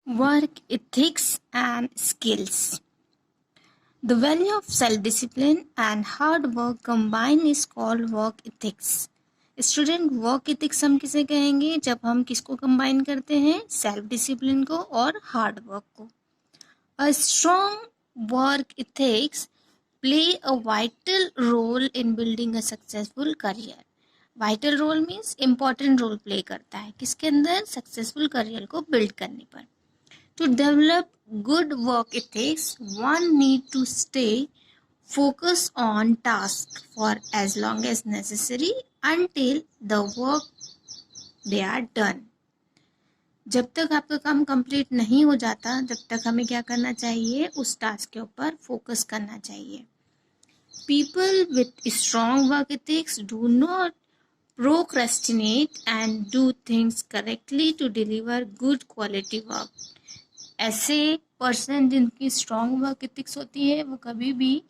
Work ethics and skills. The value of self-discipline and hard work combined is called work ethics. Student work ethics हम किसे कहेंगे जब हम किसको combine करते हैं, सेल्फ डिसिप्लिन को और हार्ड वर्क को. A strong work ethics play a vital role in building a successful career. Vital role means important role play करता है किसके अंदर, सक्सेसफुल करियर को बिल्ड करने पर. To develop good work ethics, one need to stay focused on task for as long as necessary until the work they are done. जब तक आपका काम कंप्लीट नहीं हो जाता जब तक हमें क्या करना चाहिए, उस टास्क के ऊपर फोकस करना चाहिए. People with strong work ethics do not procrastinate and do things correctly to deliver good quality work. ऐसे पर्सन जिनकी स्ट्रॉन्ग वर्क एथिक्स होती है वो कभी भी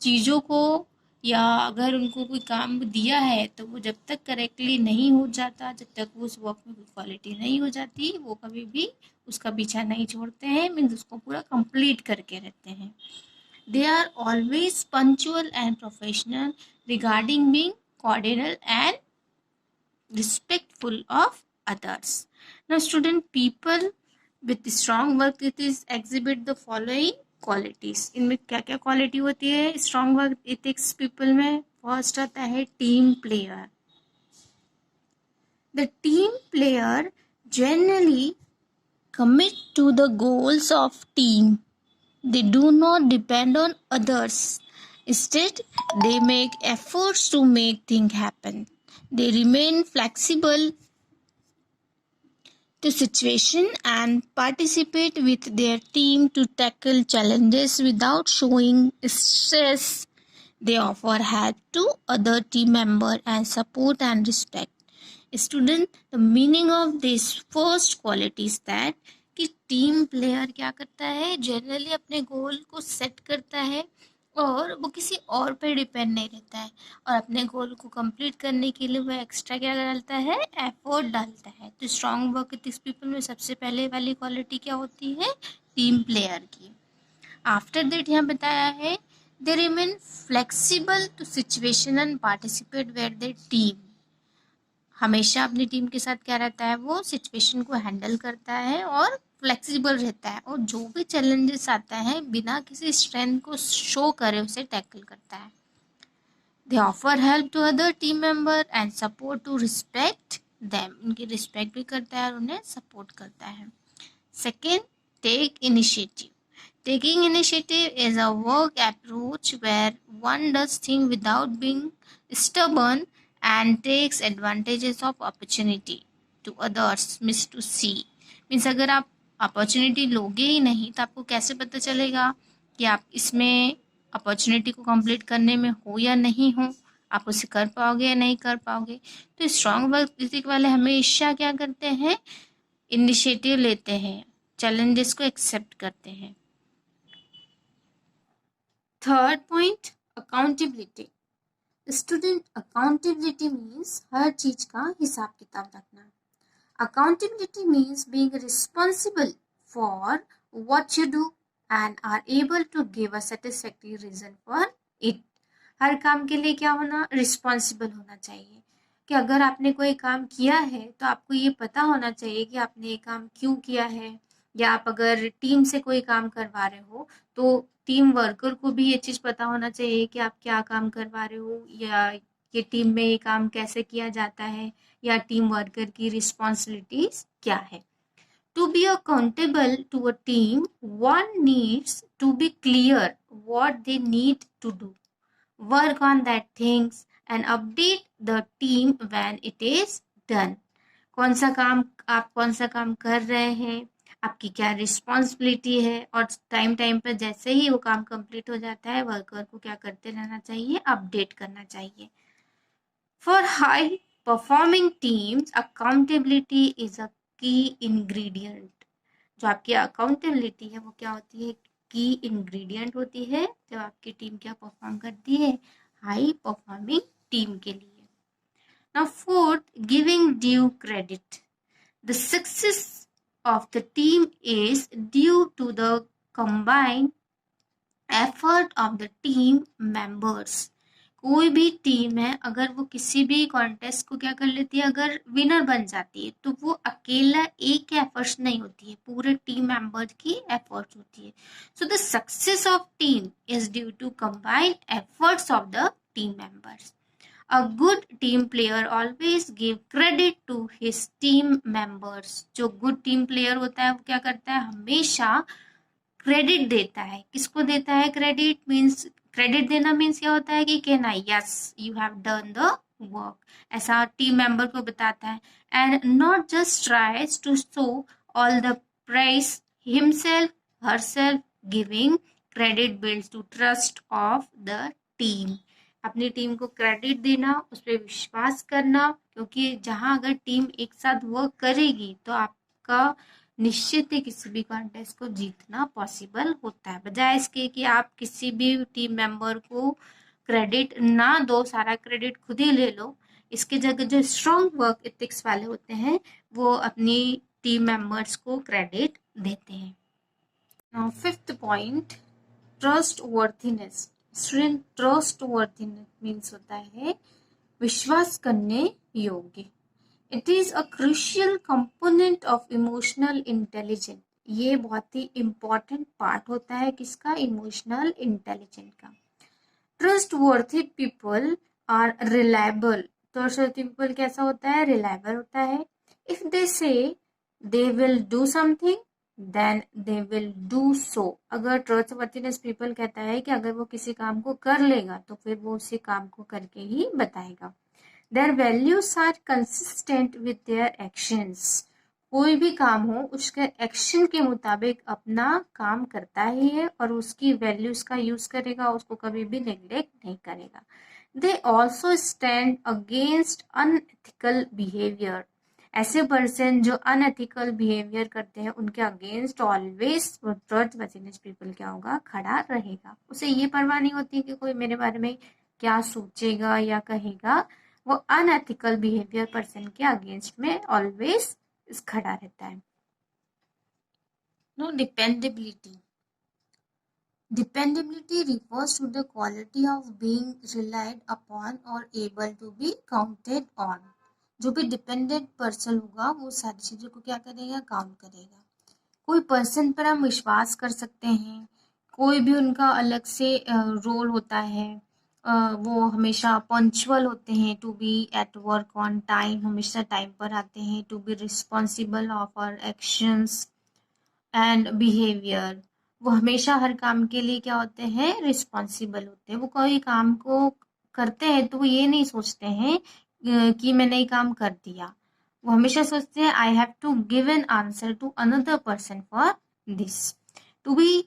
चीज़ों को, या अगर उनको कोई काम दिया है तो वो जब तक करेक्टली नहीं हो जाता, जब तक वो उस वर्क में कोई क्वालिटी नहीं हो जाती, वो कभी भी उसका पीछा नहीं छोड़ते हैं, मीन्स उसको पूरा कंप्लीट करके रहते हैं. They are always punctual and professional regarding being cordial and respectful of others. Now student, people with strong work ethics exhibit the following qualities. इनमें क्या क्या क्वालिटी होती है स्ट्रॉन्ग वर्क एथिक्स पीपल में? फर्स्ट आता है team player. The team player generally commit to the goals of team. They do not depend on others. Instead, they make efforts to make things happen. They remain flexible to situation and participate with their team to tackle challenges without showing stress. They offer help to other team members and support and respect. Student, the meaning of this first quality is that कि team player क्या करता है, generally अपने गोल को set करता है और वो किसी और पे डिपेंड नहीं रहता है, और अपने गोल को कंप्लीट करने के लिए वो एक्स्ट्रा क्या डालता है, एफर्ट डालता है. तो स्ट्रॉन्ग वर्क एथिक्स पीपल में सबसे पहले वाली क्वालिटी क्या होती है, टीम प्लेयर की. आफ्टर दैट यहाँ बताया है they remain flexible to situation and participate where they team. हमेशा अपनी टीम के साथ क्या रहता है, वो सिचुएशन को हैंडल करता है और फ्लेक्सिबल रहता है, और जो भी चैलेंजेस आता है बिना किसी स्ट्रेंथ को शो करे उसे टैकल करता है. They offer help to other team member and support to respect them. उनकी रिस्पेक्ट भी करता है और उन्हें सपोर्ट करता है. Second, take initiative. Taking initiative is a work approach where one does things without being stubborn and takes advantages of opportunity to others miss to see. Means अगर आप अपॉर्चुनिटी लोगे ही नहीं तो आपको कैसे पता चलेगा कि आप इसमें अपॉर्चुनिटी को कंप्लीट करने में हो या नहीं हो, आप उसे कर पाओगे या नहीं कर पाओगे. तो स्ट्रॉन्ग वर्क एथिक वाले हमेशा क्या करते हैं, इनिशिएटिव लेते हैं, चैलेंजेस को एक्सेप्ट करते हैं. Third point, accountability. Student, accountability means हर चीज का हिसाब किताब रखना. Accountability means being responsible for what you do and are able to give a satisfactory reason for it. हर काम के लिए क्या होना, रिस्पॉन्सिबल होना चाहिए. कि अगर आपने कोई काम किया है तो आपको ये पता होना चाहिए कि आपने ये काम क्यों किया है. या आप अगर टीम से कोई काम करवा रहे हो तो टीम वर्कर को भी ये चीज़ पता होना चाहिए कि आप क्या काम करवा रहे हो, या ये टीम में ये काम कैसे किया जाता है, या टीम वर्कर की रिस्पॉन्सिबिलिटीज क्या है. To be accountable to a team, one needs to be clear what they need to do, work on that things and update the team when it is done. कौन सा काम कर रहे हैं, आपकी क्या रिस्पॉन्सिबिलिटी है, और टाइम पर जैसे ही वो काम कंप्लीट हो जाता है वर्कर को क्या करते रहना चाहिए, अपडेट करना चाहिए. For high performing teams, accountability is a की इंग्रेडिएंट. जो आपकी अकाउंटेबिलिटी है वो क्या होती है, की इंग्रेडिएंट होती है जब आपकी टीम क्या परफॉर्म करती है, हाई परफॉर्मिंग टीम के लिए. Now fourth, giving due credit. The success of the team is due to the combined effort of the team members. कोई भी टीम है अगर वो किसी भी कॉन्टेस्ट को क्या कर लेती है, अगर विनर बन जाती है तो वो अकेला एक के एफर्ट्स नहीं होती है, पूरे टीम मेंबर की एफर्ट्स होती है. So the success of team is due to combined efforts of the team members. A good team player always give credit to his team members. जो good team player होता है वो क्या करता है, हमेशा क्रेडिट देता है. किसको देता है क्रेडिट? मीन्स क्रेडिट देना मीन्स क्या होता है कि कहना yes you have done the work, ऐसा टीम मेंबर को बताता है. And not just tries to show all the prize himself herself. Giving credit builds to trust of the team. अपनी टीम को क्रेडिट देना, उस पर विश्वास करना, क्योंकि जहां अगर टीम एक साथ वर्क करेगी तो आपका निश्चित ही किसी भी कॉन्टेस्ट को जीतना पॉसिबल होता है. बजाय इसके कि आप किसी भी टीम मेंबर को क्रेडिट ना दो, सारा क्रेडिट खुद ही ले लो, इसके जगह जो स्ट्रॉन्ग वर्क एथिक्स वाले होते हैं वो अपनी टीम मेंबर्स को क्रेडिट देते हैं. Now fifth point, trust worthiness. Student, trust worthiness means होता है विश्वास करने योग्य. It is a crucial component of emotional intelligence. ये बहुत ही इंपॉर्टेंट पार्ट होता है किसका? इमोशनल इंटेलिजेंस का. Trust worthy people are reliable. Trust worthy people कैसा होता है? रिलायबल होता है. If they say they will do something then they will do so. अगर ट्रस्टवर्थीनेस पीपल कहता है कि अगर वो किसी काम को कर लेगा तो फिर वो उसी काम को करके ही बताएगा. Their values are consistent with their actions. कोई भी काम हो उसके एक्शन के मुताबिक अपना काम करता ही है और उसकी वैल्यूज का यूज करेगा, उसको कभी भी नेग्लेक्ट नहीं करेगा. They also stand against unethical behaviour. ऐसे पर्सन जो अनएथिकल बिहेवियर करते हैं उनके अगेंस्ट ऑलवेज ट्रस्टवर्थीनेस पीपल क्या होगा? खड़ा रहेगा. उसे ये परवाह नहीं होती कि कोई मेरे बारे में क्या सोचेगा या कहेगा. वो अनएथिकल बिहेवियर पर्सन के अगेंस्ट में ऑलवेज खड़ा रहता है. No dependability. Dependability refers to the quality of being relied upon or able to be counted on. जो भी डिपेंडेंट पर्सन होगा वो सारी चीज़ों को क्या करेगा? काउंट करेगा. कोई पर्सन पर हम विश्वास कर सकते हैं, कोई भी उनका अलग से रोल होता है. वो हमेशा पंक्चुअल होते हैं, to be at work on time, हमेशा टाइम पर आते हैं. To be responsible of our actions and behaviour. वो हमेशा हर काम के लिए क्या होते हैं? रिस्पॉन्सिबल होते हैं. वो कोई काम को करते हैं तो वो ये नहीं सोचते हैं कि मैंने ये काम कर दिया. वो हमेशा सोचते हैं I have to give an answer to another person for this. To be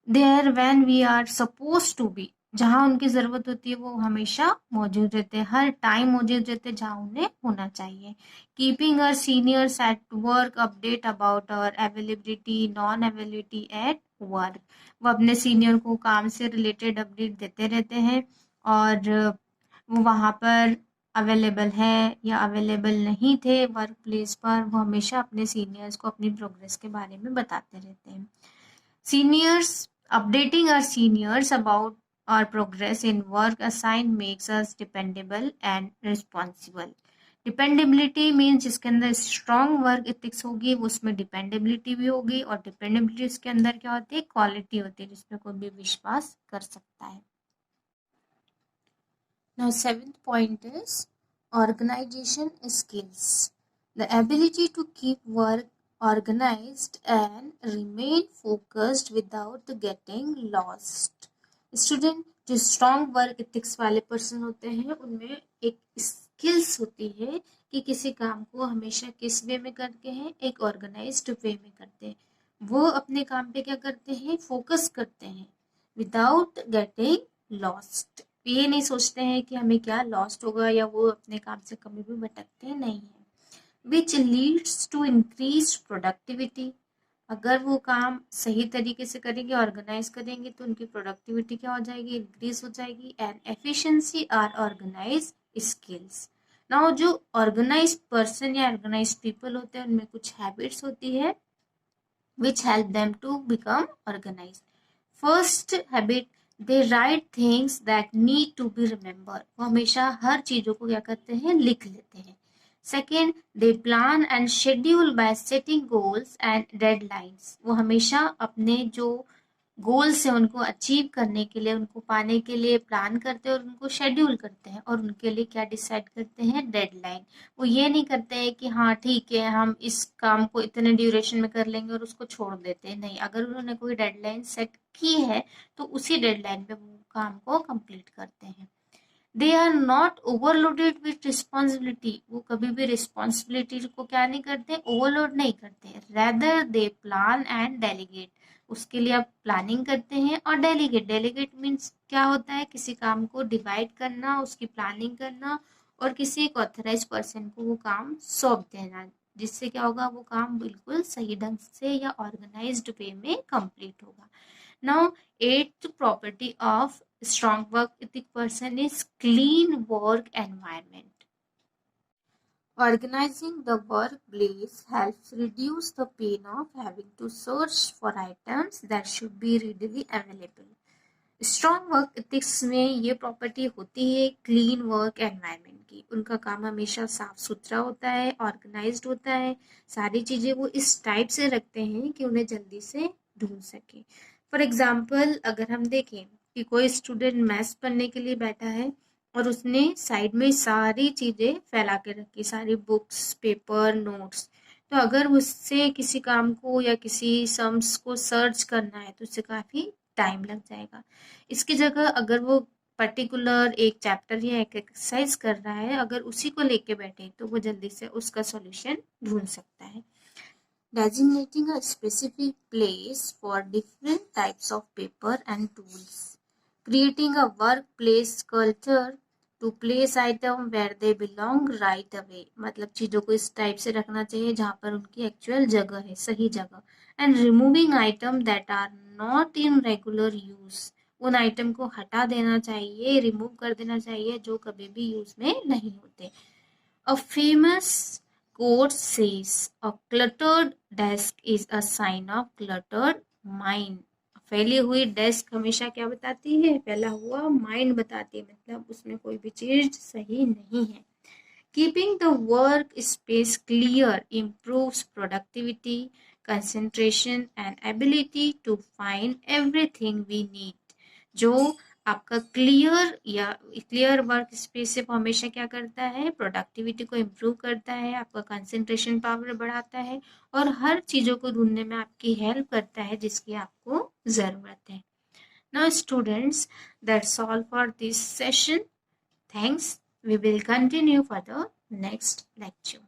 there when we are suppose to be. जहाँ उनकी ज़रूरत होती है वो हमेशा मौजूद रहते हैं, हर टाइम मौजूद रहते हैं जहाँ उन्हें होना चाहिए. Keeping our seniors at work update about our availability non availability at work. वो अपने सीनियर को काम से रिलेटेड अपडेट देते रहते हैं और वो वहाँ पर अवेलेबल है या अवेलेबल नहीं थे वर्क प्लेस पर, वो हमेशा अपने सीनियर्स को अपनी प्रोग्रेस के बारे में बताते रहते हैं. Seniors, updating our seniors about our progress in work assigned makes us dependable and responsible. Dependability means जिसके अंदर strong work ethics होगी वो उसमें dependability भी होगी, और dependability इसके अंदर क्या होती है? क्वालिटी होती है जिसमें कोई भी विश्वास कर सकता है. Now seventh point is organization skills. The ability to keep work organized and remain focused without getting lost. Student, जो स्ट्रॉन्ग वर्क एथिक्स वाले पर्सन होते हैं उनमें एक स्किल्स होती है कि किसी काम को हमेशा किस वे में करते हैं? एक ऑर्गेनाइज्ड वे में करते हैं. वो अपने काम पे क्या करते हैं? फोकस करते हैं विदाउट गेटिंग लॉस्ट. ये नहीं सोचते हैं कि हमें क्या लॉस्ट होगा, या वो अपने काम से कभी भी भटकते नहीं हैं. Which leads to increase productivity. अगर वो काम सही तरीके से करेंगे, ऑर्गेनाइज करेंगे तो उनकी प्रोडक्टिविटी क्या हो जाएगी? इंक्रीज हो जाएगी. And efficiency are organise skills. Now जो ऑर्गेनाइज पर्सन या ऑर्गेनाइज पीपल होते हैं उनमें कुछ हैबिट्स होती है which help them to become organized. First habit, they write things that need to be remembered. वो हमेशा हर चीजों को क्या करते हैं, लिख लेते हैं. Second, they plan and schedule by setting goals and deadlines. वो हमेशा अपने जो गोल्स है उनको अचीव करने के लिए, उनको पाने के लिए प्लान करते हैं और उनको शेड्यूल करते हैं, और उनके लिए क्या डिसाइड करते हैं, डेडलाइन. वो ये नहीं करते हैं कि हाँ ठीक है हम इस काम को इतने ड्यूरेशन में कर लेंगे और उसको छोड़ देते हैं. नहीं, अगर उन्होंने कोई डेडलाइन सेट की है तो उसी डेडलाइन पे वो काम को कंप्लीट करते हैं. They are not overloaded with responsibility. वो कभी भी रिस्पॉन्सिबिलिटी को क्या नहीं करते, ओवरलोड नहीं करते. Rather they plan and delegate. उसके लिए आप प्लानिंग करते हैं और डेलीगेट. डेलीगेट मीन्स क्या होता है, किसी काम को डिवाइड करना, उसकी प्लानिंग करना और किसी एक ऑथराइज पर्सन को वो काम सौंप देना, जिससे क्या होगा, वो काम बिल्कुल सही ढंग से या ऑर्गेनाइज्ड वे में कंप्लीट होगा. Now, eighth property of strong work ethic person is clean work environment. Organizing the workplace helps reduce the pain of having to search for items that should be readily available. Strong work ethics में ये property होती है clean work environment की. उनका काम हमेशा साफ सुथरा होता है, ऑर्गेनाइज्ड होता है. सारी चीज़ें वो इस टाइप से रखते हैं कि उन्हें जल्दी से ढूंढ सके. फॉर एग्जाम्पल, अगर हम देखें कि कोई स्टूडेंट मैथ्स पढ़ने के लिए बैठा है और उसने साइड में सारी चीज़ें फैला के रखी, सारी बुक्स, पेपर, नोट्स, तो अगर उससे किसी काम को या किसी सम्स को सर्च करना है तो उससे काफ़ी टाइम लग जाएगा. इसकी जगह अगर वो पर्टिकुलर एक चैप्टर या एक एक्सरसाइज कर रहा है, अगर उसी को लेके बैठे तो वो जल्दी से उसका सॉल्यूशन ढूंढ सकता है. Designating a specific place for different types of paper and tools. Creating a workplace culture to place item where they belong right away. मतलब चीज़ों को इस टाइप से रखना चाहिए जहाँ पर उनकी एक्चुअल जगह है, सही जगह. And removing item that are not in regular use. उन आइटम को हटा देना चाहिए, रिमूव कर देना चाहिए जो कभी भी यूज में नहीं होते. A famous quote says, a cluttered desk is a sign of cluttered mind. फैली हुई डेस्क हमेशा क्या बताती है, फैला हुआ माइंड बताती है, मतलब उसमें कोई भी चीज सही नहीं है. Keeping the work space clear improves productivity, concentration and ability to find everything we need. जो आपका क्लियर वर्क स्पेस से हमेशा क्या करता है, प्रोडक्टिविटी को इम्प्रूव करता है, आपका कंसंट्रेशन पावर बढ़ाता है और हर चीज़ों को ढूंढने में आपकी हेल्प करता है जिसकी आपको ज़रूरत है. Now students, that's all for this session. Thanks. We will continue for the next lecture.